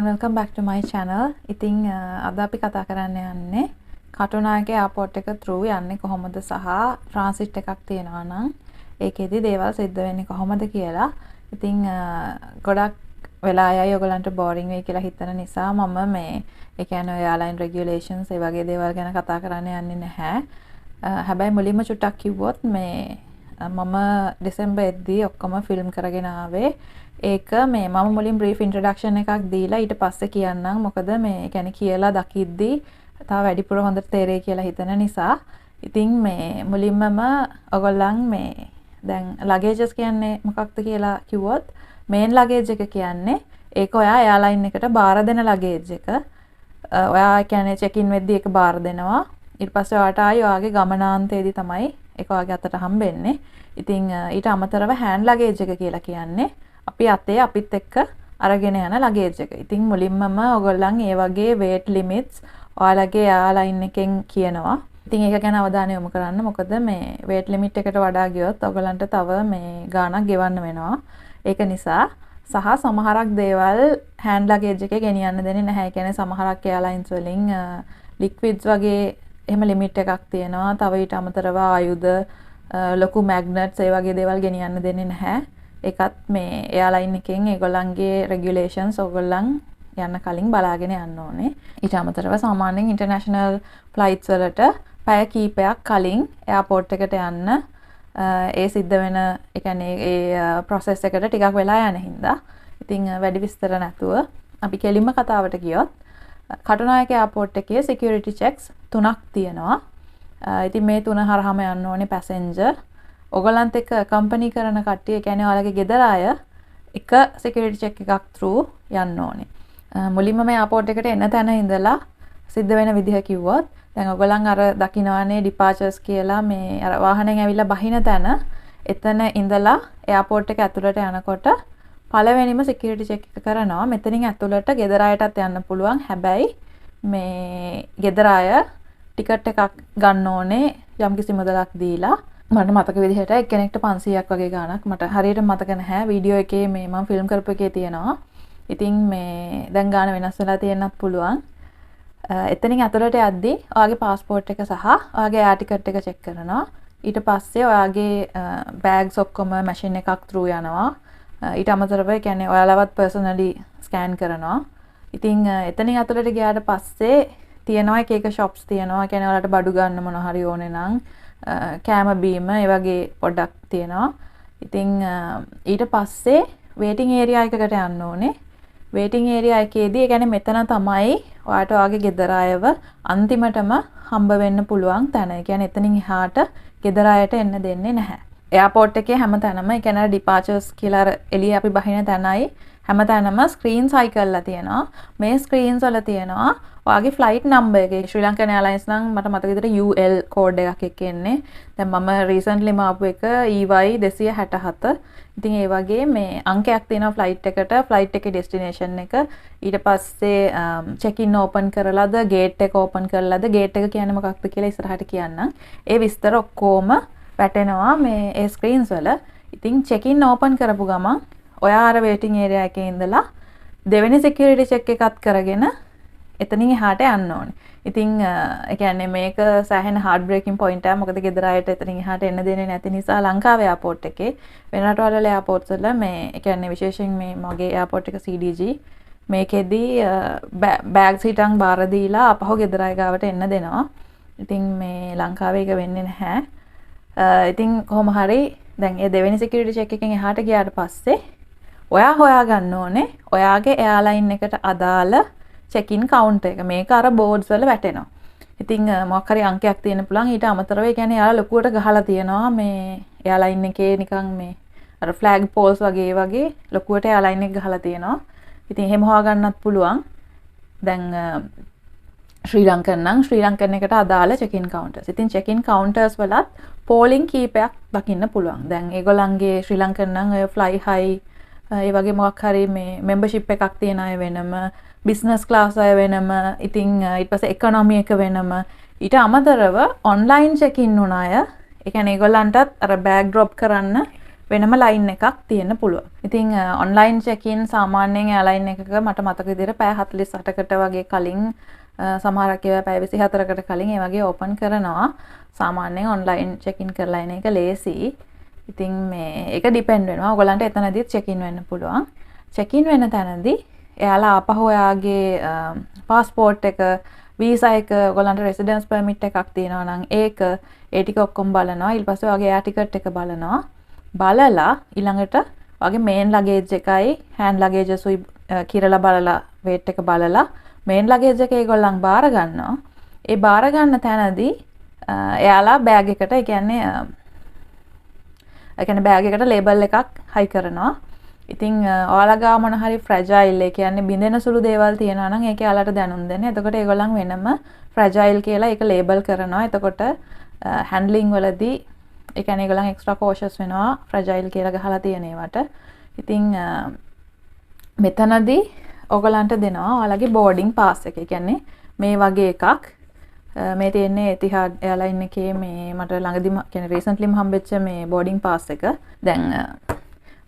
everyone, welcome back to my channel. ඉතින් අද අපි කතා කරන්න යන්නේ කටුනායක එයාපෝට් එක through යන්නේ කොහොමද සහ ට්‍රාන්සිට් එකක් තියෙනවා නම් ඒකෙදි දේවල් සිද්ධ වෙන්නේ කොහොමද කියලා. ඉතින් ගොඩක් වෙලාවයි ඔයගලන්ට බෝරින් වෙයි කියලා හිතන නිසා මම මේ ඒ කියන්නේ එයාලයින් රෙගියුලේෂන්ස් ඒ වගේ දේවල් ගැන කතා කරන්න යන්නේ නැහැ. හැබැයි මුලින්ම චුට්ටක් කිව්වොත් මේ මම දෙසැම්බර් එද්දී ඔක්කොම ෆිල්ම් කරගෙන ආවේ. ඒක මේ මම මුලින් බ්‍රීෆ් ඉන්ට්‍රොඩක්ෂන් එකක් දීලා ඊට පස්සේ කියන්නම් මොකද මේ කියන්නේ කියලා දකිද්දී තව වැඩිපුර හොඳට තේරෙයි කියලා හිතන නිසා. ඉතින් මේ මුලින්මම ඔයගොල්ලන් මේ දැන් ලගේජස් කියන්නේ මොකක්ද කියලා කිව්වොත් මේන් ලගේජ් එක කියන්නේ ඒක ඔයා එයාලයින් එකට බාර දෙන ලගේජ් එක. ඔයා කියන්නේ චෙක් ඉන් වෙද්දී ඒක බාර දෙනවා. ඊට පස්සේ ඔයාට ආයි ඔයාගේ ගමනාන්තයේදී තමයි ඒක ඔයාගේ අතට හම්බෙන්නේ. ඉතින් ඊට අමතරව හෑන්ඩ් ලගේජ් එක කියලා කියන්නේ අපි අතේ අපිත් එක්ක අරගෙන යන ලගේජ් එක. ඉතින් මුලින්මම ඔයගොල්ලන් ඒ වගේ weight limits ඔයාලගේ එයාලයින් එකෙන් කියනවා. ඉතින් ඒක ගැන අවධානය යොමු කරන්න. මොකද මේ weight limit එකට වඩා ගියොත් ඔයගලන්ට තව මේ ගාණක් ගෙවන්න වෙනවා. ඒක නිසා සහ සමහරක් දේවල් හෑන්ඩ් ලගේජ් එකේ ගෙනියන්න දෙන්නේ නැහැ. ඒ කියන්නේ සමහරක් එයාලයින්ස් වලින් ලික්විඩ්ස් වගේ එහෙම ලිමිට් එකක් තියෙනවා. තව ඊට අමතරව ආයුධ ලොකු මැග්නට්ස් ඒ වගේ දේවල් ගෙනියන්න දෙන්නේ නැහැ. ඒකත් මේ එයාලයින් එකෙන් ඒගොල්ලන්ගේ රෙගියුලේෂන්ස් ඔයගොල්ලන් යන්න කලින් බලාගෙන යන්න ඕනේ. ඊට අමතරව සාමාන්‍යයෙන් ඉන්ටර්නැෂනල් ෆ්ලයිට්ස් වලට පැය කීපයක් කලින් එයාපෝට් එකට යන්න ඒ සිද්ධ වෙන ඒ කියන්නේ ඒ process එකට ටිකක් වෙලා යන හින්දා. ඉතින් වැඩි විස්තර නැතුව අපි කෙලින්ම කතාවට ගියොත් කටුනායක එයාපෝට් එකේ security checks 3ක් තියෙනවා. ඉතින් මේ 3 හරහාම යන්න ඕනේ passenger ඔයගලන්ට එක්ක කම්පැනි කරන කට්ටිය කියන්නේ ඔයාලගේ ගෙදර අය එක security check එකක් through යන්න ඕනේ. මුලින්ම මේ එයාපෝට් එකට එන තැන ඉඳලා සිද්ධ වෙන විදිහ කිව්වොත් දැන් ඔයගලන් අර දකින්නවානේ departures කියලා මේ අර වාහනෙන් ඇවිල්ලා බහින තැන එතන ඉඳලා එයාපෝට් එක ඇතුළට යනකොට පළවෙනිම security check එක කරනවා. මෙතනින් ඇතුළට ගෙදර අයටත් යන්න පුළුවන්. හැබැයි මේ ගෙදර අය ටිකට් එකක් ගන්න ඕනේ යම්කිසි මුදලක් දීලා. මට මතක විදිහට එක්කෙනෙක්ට 500ක් වගේ ගාණක් මට හරියට මතක නැහැ. වීඩියෝ එකේ මේ මම ෆිල්ම් කරපු එකේ තියෙනවා. ඉතින් මේ දැන් ගාණ වෙනස් වෙලා තියෙන්නත් පුළුවන්. එතනින් ඇතුළට යද්දී ඔයාගේ પાස්පෝර්ට් එක සහ ඔයාගේ එයා ටිකට් එක චෙක් කරනවා. ඊට පස්සේ ඔයාගේ බෑග්ස් ඔක්කොම මැෂින් එකක් through යනවා. ඊට අමතරව කියන්නේ ඔයාලවත් පර්සනලි ස්කෑන් කරනවා. ඉතින් එතනින් ඇතුළට ගියාට පස්සේ තියෙනවා එක එක shops තියෙනවා. කියන්නේ ඔයාලට බඩු ගන්න මොන හරි ඕනේ නම් කෑම බීම ඒ වගේ පොඩ්ඩක් තියෙනවා. ඉතින් ඊට පස්සේ waiting area එකකට යන්න ඕනේ. waiting area එකේදී ඒ කියන්නේ මෙතන තමයි ඔයාට ඔයාගේ ගෙදර අයව අන්තිමටම හම්බ වෙන්න පුළුවන් තැන. ඒ කියන්නේ එතනින් එහාට ගෙදර අයට එන්න දෙන්නේ නැහැ. එයාපෝට් එකේ හැම තැනම ඒ කියන්නේ departures කියලා එළිය අපි බහින තැනයි හැම තැනම ස්ක්‍රීන්ස් හයි කරලා තියෙනවා. මේ ස්ක්‍රීන්ස් වල තියෙනවා ඔයාගේ ෆ්ලයිට් නම්බර් එක. ශ්‍රී ලංකන් එයාලයින්ස් නම් මට මතක විදිහට UL කෝඩ් එකක් එක්ක එන්නේ. දැන් මම රීසන්ට්ලි මාපු එක EY 267. ඉතින් ඒ වගේ මේ අංකයක් තියෙනවා ෆ්ලයිට් එකට. ෆ්ලයිට් එකේ ඩෙස්ටිනේෂන් එක. ඊට පස්සේ චෙක් ඉන් ඕපන් කරලාද ගේට් එක ඕපන් කරලාද ගේට් එක කියන්නේ මොකක්ද කියලා ඉස්සරහට කියන්නම්. ඒ විස්තර ඔක්කොම වැටෙනවා මේ ඒ ස්ක්‍රීන්ස් වල. ඉතින් චෙක් ඉන් ඕපන් කරපු ගමන් ඔයා අර වේටිං ඒරියා එකේ ඉඳලා දෙවෙනි security check එකත් කරගෙන එතනින් එහාට යන්න ඕනේ. ඉතින් ඒ කියන්නේ මේක සෑහෙන hard breaking point එකක්. මොකද ගෙදර අයට එතනින් එහාට එන්න දෙන්නේ නැති නිසා ලංකාවේ එයාපෝට් එකේ වෙන රටවල එයාපෝට්ස් වල මේ ඒ කියන්නේ විශේෂයෙන් මේ මගේ එයාපෝට් එක CDG මේකෙදී බෑග්ස් හිටන් බාර දීලා අපහු ගෙදර අය ගාවට එන්න දෙනවා. ඉතින් මේ ලංකාවේ ඒක වෙන්නේ නැහැ. ඉතින් කොහොම හරි දැන් ඒ දෙවෙනි security check එකෙන් එහාට ගියාට පස්සේ ඔයා හොයාගන්න ඕනේ ඔයාගේ එයාලයින් එකට අදාළ check-in counter එක. මේක අර boards වල වැටෙනවා. ඉතින් මොකක් හරි අංකයක් තියෙන්න පුළුවන්. ඊට අමතරව ඒ කියන්නේ එයාලා ලොකුවට ගහලා තියෙනවා මේ එයාලයින් එකේ නිකන් මේ අර flag poles වගේ ලොකුවට එයාලයින් එක ගහලා තියෙනවා. ඉතින් එහෙම හොයාගන්නත් පුළුවන්. දැන් ශ්‍රී ලංකන් නම් ශ්‍රී ලංකන් එකට අදාළ check-in counters. ඉතින් check-in counters වලත් polling කීපයක් දකින්න පුළුවන්. දැන් ඒගොල්ලන්ගේ ශ්‍රී ලංකන් නම් ඔය fly high ඒ වගේ මොකක් හරි මේ membership එකක් තියෙන අය වෙනම business class අය වෙනම ඉතින් ඊට පස්සේ economy එක වෙනම ඊට අමතරව online check in වුණ අය ඒ කියන්නේ ඒගොල්ලන්ටත් අර bag drop කරන්න වෙනම ලයින් එකක් තියෙන්න පුළුවන්. ඉතින් ඔන්ලයින් චෙක්-ඉන් සාමාන්‍යයෙන් එයාලයින් එකක මට මතක විදිහට පැය 48කට වගේ කලින් සමහරක් ඒවා පැය 24කට කලින් ඒ වගේ ඕපන් කරනවා. සාමාන්‍යයෙන් ඔන්ලයින් චෙක්-ඉන් කරලා එන එක ලේසි. ඉතින් මේ ඒක ඩිපෙන්ඩ් වෙනවා. ඔයගලන්ට එතනදිත් චෙක්-ඉන් වෙන්න පුළුවන්. චෙක්-ඉන් වෙන තැනදී එයාලා ආපහු ඔයාගේ පාස්පෝර්ට් එක, වීසා එක, ඔයගලන්ට රෙසිඩන්ස් පර්මිට් එකක් තියෙනවා නම් ඒක ඒ ටික ඔක්කොම බලනවා. ඊට පස්සේ ඔයාගේ එයා ටිකට් එක බලනවා. බලලා ඊළඟට ඔයාගේ මේන් ලගේජ් එකයි හෑන්ඩ් ලගේජස් උයි කිරලා බලලා වේට් එක බලලා මේන් ලගේජ් එක ඒගොල්ලන් බාර ගන්නවා. ඒ බාර ගන්න තැනදී එයාලා බෑග් එකට ඒ කියන්නේ බෑග් එකට ලේබල් එකක් හයි කරනවා. ඉතින් ඔයාලා ගාව මොන හරි ෆ්‍රැජයිල් ඒ කියන්නේ බිඳෙන සුළු දේවල් තියෙනවා නම් ඒක එයාලට දැනුම් දෙන්න. එතකොට ඒගොල්ලන් වෙනම ෆ්‍රැජයිල් කියලා ඒක ලේබල් කරනවා. එතකොට හැන්ඩ්ලින් වලදී ඒ කියන්නේ ඒගොල්ලන් එක්ස්ට්‍රා කෝෂස් වෙනවා ෆ්‍රැජයිල් කියලා ගහලා තියෙන ඒවට. ඉතින් මෙතනදී ඔයගලන්ට දෙනවා ඔයාලගේ බෝඩින් පාස් එක. ඒ කියන්නේ මේ වගේ එකක් මේ තියෙන්නේ එතිහාඩ් එයාලයින් එකේ මේ මට ළඟදිම කියන්නේ රීසන්ට්ලිම හම්බෙච්ච මේ බෝඩින් පාස් එක. දැන්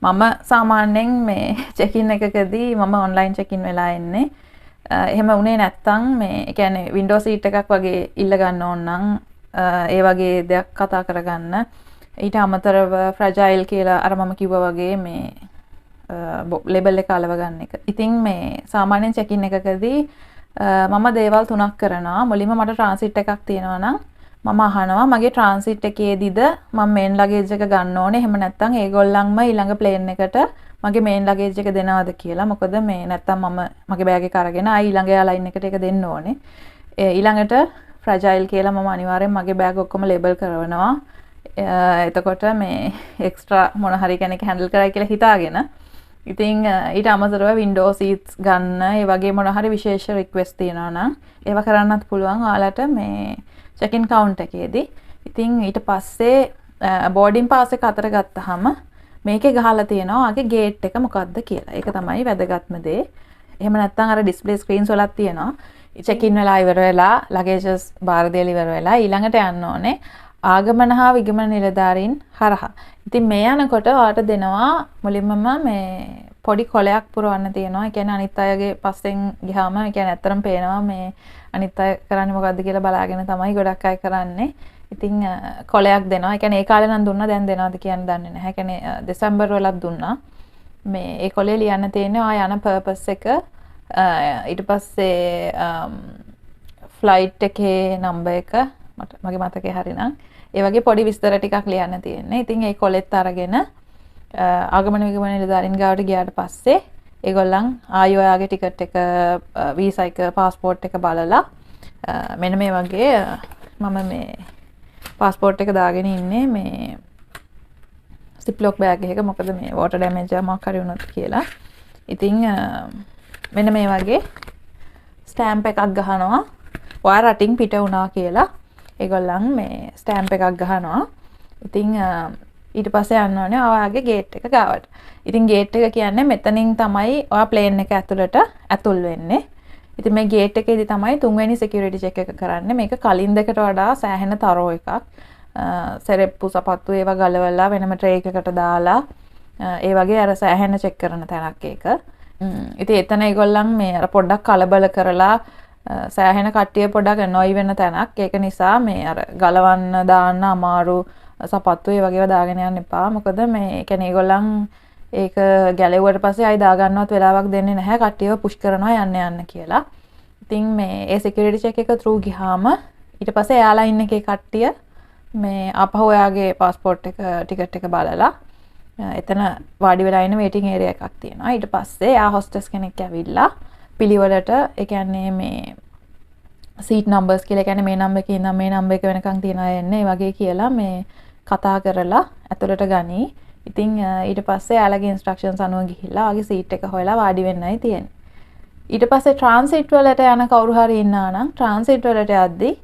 මම සාමාන්‍යයෙන් මේ චෙක්-ඉන් එකකදී මම ඔන්ලයින් චෙක්-ඉන් වෙලා එන්නේ. එහෙම වුණේ නැත්තම් මේ ඒ කියන්නේ වින්ඩෝ සීට් එකක් වගේ ඉල්ල ගන්න ඕන නම් ඒ වගේ දෙයක් කතා කරගන්න. ඊට අමතරව ෆ්‍රැජයිල් කියලා අර මම කිව්වා වගේ මේ ලේබල් එක අලව ගන්න එක. ඉතින් මේ සාමාන්‍යයෙන් චෙක්-ඉන් එකකදී මම දේවල් 3ක් කරනවා. මුලින්ම මට ට්‍රාන්සිට් එකක් තියෙනවා නම් මම අහනවා මගේ ට්‍රාන්සිට් එකේදීද මම මේන් ලගේජ් එක ගන්න ඕනේ. එහෙම නැත්නම් ඒගොල්ලන්ම ඊළඟ ප්ලේන් එකට මගේ මේන් ලගේජ් එක දෙනවද කියලා. මොකද මේ නැත්නම් මම මගේ බෑග් එක අරගෙන ආයි ඊළඟ එයාලයින් එකට ඒක දෙන්න ඕනේ. ඊළඟට ෆ්‍රැජයිල් කියලා මම අනිවාර්යෙන් මගේ බෑග් ඔක්කොම ලේබල් කරනවා. එතකොට මේ එක්ස්ට්‍රා මොන හරි කෙනෙක් හැන්ඩල් කරයි කියලා හිතාගෙන. ඉතින් ඊට අමතරව වින්ඩෝ සීට්ස් ගන්න, ඒ වගේ මොන හරි විශේෂ රික්වෙස්ට් තියෙනවා නම් ඒව කරන්නත් පුළුවන් ඔයාලට මේ චෙක්-ඉන් කවුන්ටර් එකේදී. ඉතින් ඊට පස්සේ බෝඩින් පාස් එක අතර ගත්තාම මේකේ ගහලා තියෙනවා ඔයාගේ ගේට් එක මොකක්ද කියලා. ඒක තමයි වැදගත්ම දේ. එහෙම නැත්නම් අර ඩිස්ප්ලේ ස්ක්‍රීන්ස් වලක් තියෙනවා. චෙක්-ඉන් වෙලා ඉවර වෙලා ලගේජස් බාර දෙලා ඉවර වෙලා ඊළඟට යන්න ඕනේ ආගමන හා විගමන නිලධාරීන් හරහා. ඉතින් මේ යනකොට ඔයාලට දෙනවා මුලින්මම මේ පොඩි කොලයක් පුරවන්න තියෙනවා. ඒ කියන්නේ අනිත් අයගේ පස්සෙන් ගියාම ඒ කියන්නේ ඇත්තටම පේනවා මේ අනිත් අය කරන්නේ මොකද්ද කියලා බලාගෙන තමයි ගොඩක් අය කරන්නේ. ඉතින් කොලයක් දෙනවා. ඒ කියන්නේ ඒ කාලේ නම් දුන්නා දැන් දෙනවද කියන්න දන්නේ නැහැ. ඒ කියන්නේ දෙසැම්බර් වලත් දුන්නා. මේ ඒ කොලේ ලියන්න තියෙන්නේ ඔයා යන පර්පස් එක ඊට පස්සේ ෆ්ලයිට් එකේ නම්බර් එක මගේ මතකේ හරිනම් ඒ වගේ පොඩි විස්තර ටිකක් ලියන්න තියෙන්නේ. ඉතින් ඒ කොලෙත් අරගෙන ආගමන විගමන නිලධාරීන් ගාවට ගියාට පස්සේ ඒගොල්ලන් ආයි ඔයාගේ ටිකට් එක, වීසා එක, පාස්පෝර්ට් එක බලලා මෙන්න මේ වගේ මම මේ පාස්පෝර්ට් එක දාගෙන ඉන්නේ මේ සිප්ලොක් බෑග් එකක. මොකද මේ වෝටර් ඩැමේජ් එකක් හරි වුණොත් කියලා. ඉතින් මෙන්න මේ වගේ ස්ටෑම්ප් එකක් ගහනවා. ඔයා රටින් පිට වුණා කියලා ඒගොල්ලන් මේ ස්ටෑම්ප් එකක් ගහනවා. ඉතින් ඊට පස්සේ යන්න ඕනේ ඔයාගේ ගේට් එක ගාවට. ඉතින් ගේට් එක කියන්නේ මෙතනින් තමයි ඔයා ප්ලේන් එක ඇතුළට ඇතුල් වෙන්නේ. ඉතින් මේ ගේට් එකේදී තමයි තුන්වෙනි සිකියුරිටි චෙක් එක කරන්නේ. මේක කලින් දෙකට වඩා සෑහෙන තරෝ එකක්. සෙරෙප්පු සපත්තු ඒවා ගලවලා වෙනම ට්‍රේ එකකට දාලා ඒ වගේ අර සෑහෙන චෙක් කරන තැනක් ඒක. ඉතින් එතන ඒගොල්ලන් මේ අර පොඩ්ඩක් කලබල කරලා සෑහෙන කට්ටිය පොඩ්ඩක් නොයි වෙන තැනක්. ඒක නිසා මේ අර ගලවන්න දාන්න අමාරු සපත්තු ඒ වගේව දාගෙන යන්න එපා. මොකද මේ කියන්නේ ඒගොල්ලන් ඒක ගැලෙව්වට පස්සේ ආයි දා ගන්නවත් වෙලාවක් දෙන්නේ නැහැ. කට්ටියව පුෂ් කරනවා යන්න කියලා. ඉතින් මේ ඒ සිකියුරිටි චෙක් එක through ගියාම ඊට පස්සේ එයාලයින් එකේ කට්ටිය මේ ආපහු ඔයාගේ පාස්පෝර්ට් එක ටිකට් එක බලලා එතන වාඩි වෙලා ඉන්න වේටින් ඒරියා එකක් තියෙනවා. ඊට පස්සේ එයා හොස්ටස් කෙනෙක් ඇවිල්ලා පිළිවෙලට ඒ කියන්නේ මේ සීට් නම්බර්ස් කියලා කියන්නේ මේ නම්බර් එකේ ඉඳන් මේ නම්බර් එක වෙනකන් තියනවා යන්නේ. ඒ වගේ කියලා මේ කතා කරලා ඇතුළට ගනි. ඉතින් ඊට පස්සේ එයාලගේ ඉන්ස්ට්‍රක්ෂන්ස් අනුව ගිහිල්ලා ඔයාගේ සීට් එක හොයලා වාඩි වෙන්නයි තියෙන්නේ. ඊට පස්සේ ට්‍රාන්සිට් වලට යන කවුරු හරි ඉන්නා නම් ට්‍රාන්සිට් වලට යද්දී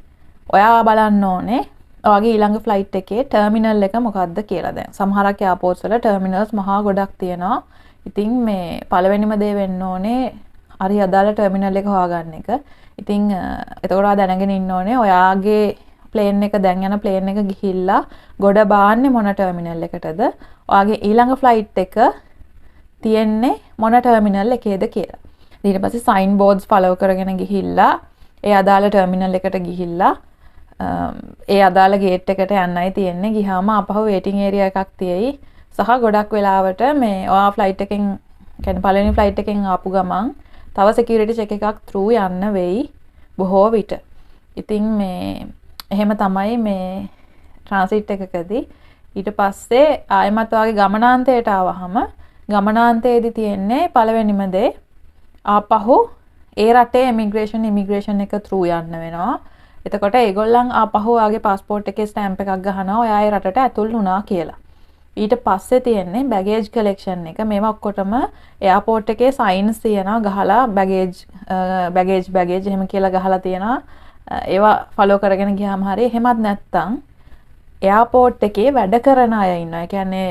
ඔයා බලන්න ඕනේ ඔයාගේ ඊළඟ ෆ්ලයිට් එකේ ටර්මිනල් එක මොකක්ද කියලා. දැන් සමහරක් එයාපෝට්ස් වල ටර්මිනල්ස් මහා ගොඩක් තියෙනවා. ඉතින් මේ පළවෙනිම දේ වෙන්න ඕනේ හරි අදාළ ටර්මිනල් එක හොයාගන්න එක. ඉතින් එතකොට ඔයා දැනගෙන ඉන්න ඕනේ ඔයාගේ ප්ලේන් එක දැන් යන ප්ලේන් එක ගිහිල්ලා ගොඩ බාන්නේ මොන ටර්මිනල් එකටද? ඔයාගේ ඊළඟ ෆ්ලයිට් එක තියෙන්නේ මොන ටර්මිනල් එකේද කියලා. ඊට පස්සේ සයින් බෝඩ්ස් ෆලෝ කරගෙන ගිහිල්ලා ඒ අදාළ ටර්මිනල් එකට ගිහිල්ලා ඒ අදාළ ගේට් එකට යන්නයි තියෙන්නේ. ගියාම අපහු වේටිං ඒරියා එකක් තියෙයි. සහ ගොඩක් වෙලාවට මේ ඔයා ෆ්ලයිට් එකෙන් කියන්නේ පළවෙනි ෆ්ලයිට් එකෙන් ආපු ගමන් තව සිකියුරිටි චෙක් එකක් through යන්න වෙයි බොහෝ විට. ඉතින් මේ එහෙම තමයි මේ ට්‍රාන්සිට් එකකදී ඊට පස්සේ ආයෙමත් ඔයාගේ ගමනාන්තයට ආවහම ගමනාන්තයේදී තියෙන්නේ පළවෙනිම දේ ආපහු ඒ රටේ ඉමිග්‍රේෂන් එක through යන්න වෙනවා. එතකොට ඒගොල්ලන් ආපහු ඔයාගේ પાස්පෝර්ට් එකේ ස්ටැම්ප් එකක් ගහනවා ඔයා ඒ රටට ඇතුල් වුණා කියලා. ඊට පස්සේ තියෙන්නේ බැගේජ් කලෙක්ෂන් එක. මේවා ඔක්කොටම එයාපෝට් එකේ සයින්ස් තියනවා ගහලා බැගේජ් එහෙම කියලා ගහලා තියනවා. ඒවා ෆලෝ කරගෙන ගියාම හරිය. එහෙමත් නැත්නම් එයාපෝට් එකේ වැඩ කරන අය ඉන්නවා. ඒ කියන්නේ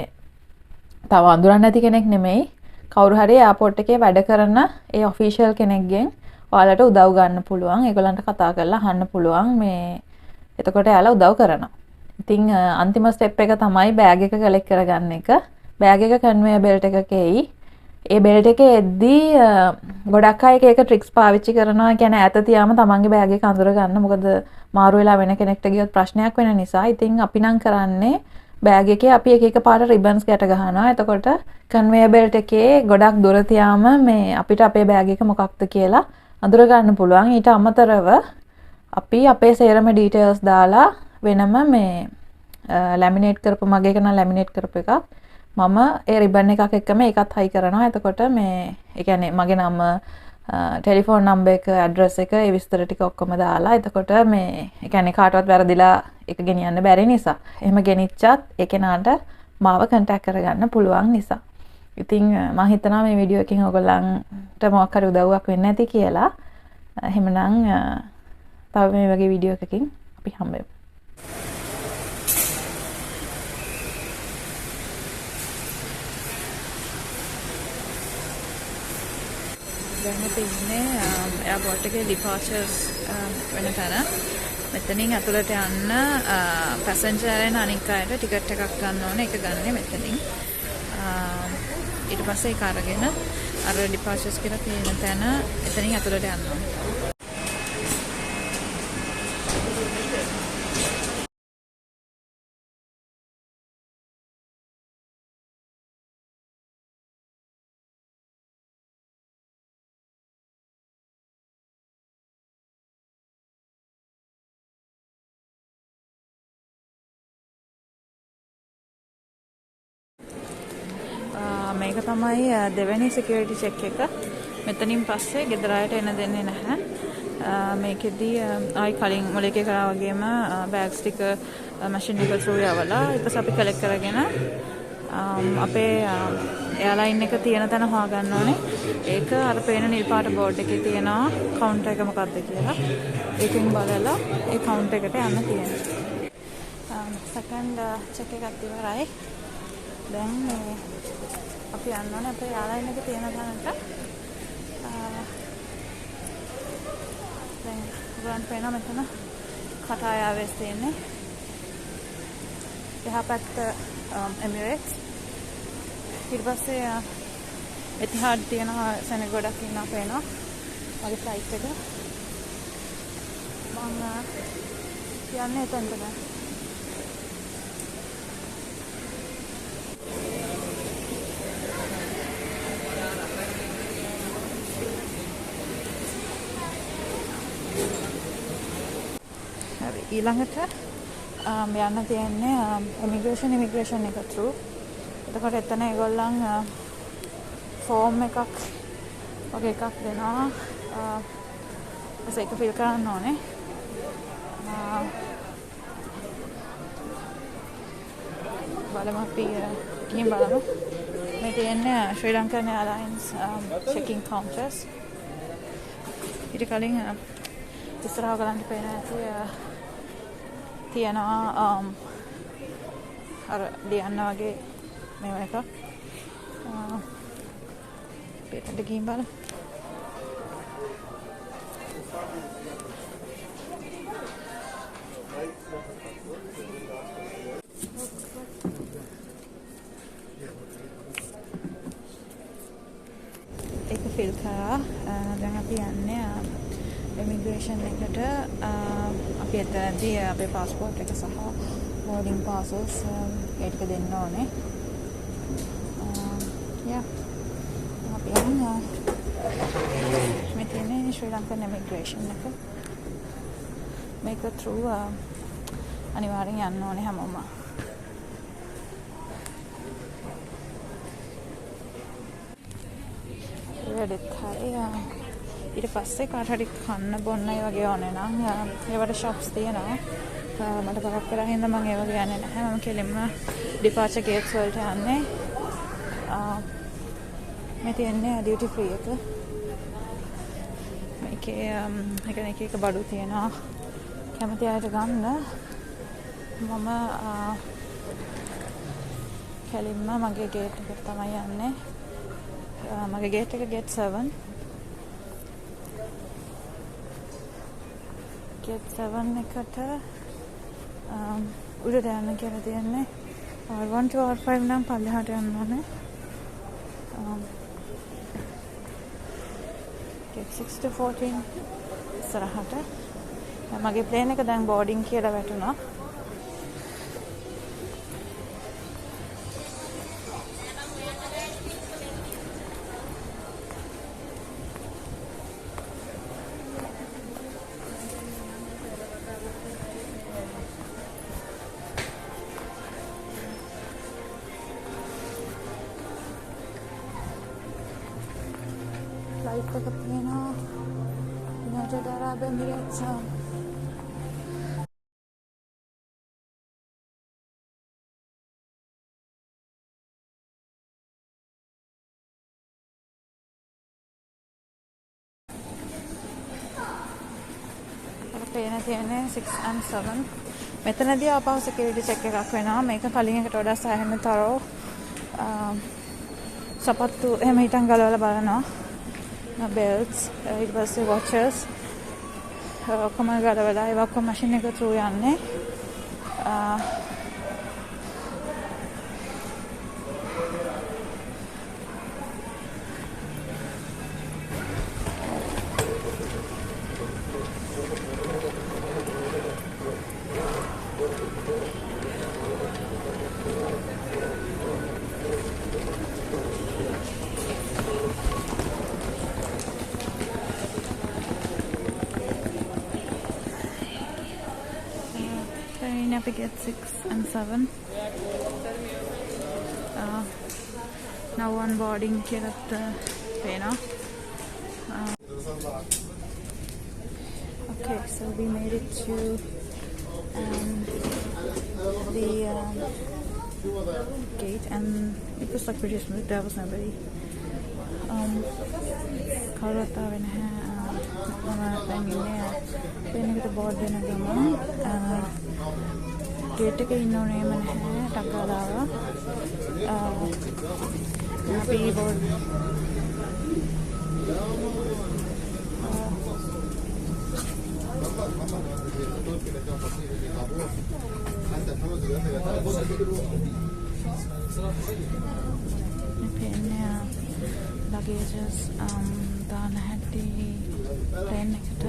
තව අඳුරන්නේ නැති කෙනෙක් නෙමෙයි. කවුරු හරි එයාපෝට් එකේ වැඩ කරන ඒ ඔෆිෂියල් කෙනෙක්ගෙන් ඔයාලට උදව් ගන්න පුළුවන්. ඒගොල්ලන්ට කතා කරලා අහන්න පුළුවන් මේ එතකොට එයාලා උදව් කරනවා. ඉතින් අන්තිම ස්ටෙප් එක තමයි බෑග් එක කලෙක්ට් කරගන්න එක. බෑග් එක කන්වේයර් බෙල්ට් එකකේයි. ඒ බෙල්ට් එකේ එද්දී ගොඩක් අය එක ට්‍රික්ස් පාවිච්චි කරනවා. කියන්නේ ඈත තියාම තමන්ගේ බෑග් එක අඳුර ගන්න. මොකද මාරු වෙලා වෙන කෙනෙක්ට ගියොත් ප්‍රශ්නයක් වෙන නිසා. ඉතින් අපි නම් කරන්නේ බෑග් එකේ අපි එක පාට රිබන්ස් ගැට ගහනවා. එතකොට කන්වේයර් බෙල්ට් එකේ ගොඩක් දුර තියාම මේ අපිට අපේ බෑග් එක මොකක්ද කියලා අඳුර ගන්න පුළුවන්. ඊට අමතරව අපි අපේ සේරම ඩීටේල්ස් දාලා වෙනම මේ ලැමිනේට් කරපු මගේ එක නම් ලැමිනේට් කරපු එකක් මම ඒ රිබන් එකක් එක්කම ඒකත් හයි කරනවා. එතකොට මේ ඒ කියන්නේ මගේ නම ටෙලිෆෝන් නම්බර් එක ඇඩ්‍රස් එක ඒ විස්තර ටික ඔක්කොම දාලා එතකොට මේ ඒ කියන්නේ කාටවත් වැරදිලා එක ගෙනියන්න බැරි නිසා එහෙම ගෙනිච්චත් ඒ කෙනාට මාව කන්ටැක්ට් කරගන්න පුළුවන් නිසා. ඉතින් මම හිතනවා මේ වීඩියෝ එකකින් ඔයගොල්ලන්ට මොකක් හරි උදව්වක් වෙන්න ඇති කියලා. එහෙමනම් තව මේ වගේ වීඩියෝ එකකින් අපි හම්බෙමු. දැන් අපි ඉන්නේ එයාපෝට් එකේ ඩිපාර්චර්ස් වෙන තැන. මෙතනින් ඇතුළට යන්න පැසෙන්ජර් එන අනික් අයට ටිකට් එකක් ගන්න ඕනේ. ඒක ගන්නේ මෙතනින්. ඊට පස්සේ ඒක අරගෙන අර ඩිපාර්චර්ස් කියලා තියෙන තැන එතනින් ඇතුළට යන්න ඕනේ. මේක තමයි දෙවෙනි සිකියුරිටි චෙක් එක. මෙතනින් පස්සේ ගෙදර අයට එන්න දෙන්නේ නැහැ. මේකෙදී ආයි කලින් මොලේකේ කරා වගේම බෑග්ස් ටික මැෂින් එක through යවලා ඊට පස්සේ අපි කලෙක්ට් කරගෙන අපේ එයාලයින් එක තියෙන තැන හොයාගන්න ඕනේ. ඒක අර පේන නිල් පාට බෝඩ් එකේ තියෙනවා කවුන්ටර් එක මොකක්ද කියලා. ඒකෙන් බලලා ඒ කවුන්ටර් එකට යන්න තියෙනවා. සෙකන්ඩ් චෙක් එකක් ඉවරයි. දැන් අපි යන්න ඕනේ අපේ එයාලයින් එක තියෙන තැනට. දැන් ග්‍රෑන්ඩ් පේනවා මෙතන කටායාවෙස් තියෙන්නේ. එහා පැත්ත එමිරේට්ස්. ඊට පස්සේ එතිහාඩ් තියෙනවා සෙනෙග ගොඩක් ඉන්නවා පේනවා. මගේ ෆ්ලයිට් එක. මම යන්නේ එතනට දැන්. ඊළඟට යන්න තියෙන්නේ ඉමිග්‍රේෂන් එක through. එතකොට එතන ඒගොල්ලන් ෆෝම් එකක් වගේ එකක් දෙනවා. ඒක ෆිල් කරන්න ඕනේ. බලමු අපි ගිහින් බලමු. මේ තියෙන්නේ ශ්‍රී ලංකන් එයාලයින්ස් checking counters. ඊට කලින් ඉස්සරහ ගලන්ට පේන ඇති තියෙනවා අර ලියන්න වගේ මේව එකක්. පිටට ගිහින් බලමු. දැන් අපි යන්නේ emigration එකට අපි එතනදී අපේ passport එක සහ boarding passes ඒ ටික දෙන්න ඕනේ. අපි යන්නේ මෙතන ශ්‍රී ලංකන් emigration එක මේක through අනිවාර්යෙන් යන්න ඕනේ හැමෝම. වැඩිත් හරි ඊට පස්සේ කාට හරි කන්න බොන්න ඒ වගේ ඕනේ නම් ඒවට shops තියෙනවා. මට බරක් කරලා හින්දා මම ඒ වගේ යන්නේ නැහැ. මම කෙලින්ම departure gates වලට යන්නේ. මේ තියන්නේ duty free එක. මේකේ එක බඩු තියෙනවා. කැමති අයට ගන්න. මම කෙලින්ම මගේ gate එකට තමයි යන්නේ. මගේ gate එක gate 7. gate 7 එකට උඩට යන්න කියලා තියෙන්නේ. R1 to R5 නම් පල්ලෙහාට යන්න ඕනේ. gate 6 to 14 ඉස්සරහට. මගේ plane එක දැන් boarding කියලා වැටුණා. flight එක තියෙනවා United Arab Emirates පේන තියෙන්නේ 6 and 7 මෙතනදී ආපහු security check එකක් වෙනවා මේක කලින් එකට වඩා සෑහෙන තරෝ සපත්තු එහෙම හිටන් ගලවලා බලනවා belts ඊට පස්සේ watches ඔක්කොම ගලවලා ඒක ඔක්කොම machine එක through යන්නේ we get 6 and 7 now one boarding here at the Pena okay so we made it to the gate and it was like pretty smooth there was nobody Karata when I board then gate එක ඉන්න ඕනේම නැහැ ටකලාව අපි board පේන්නේ ලගේජස් දාන හැටි plane එකට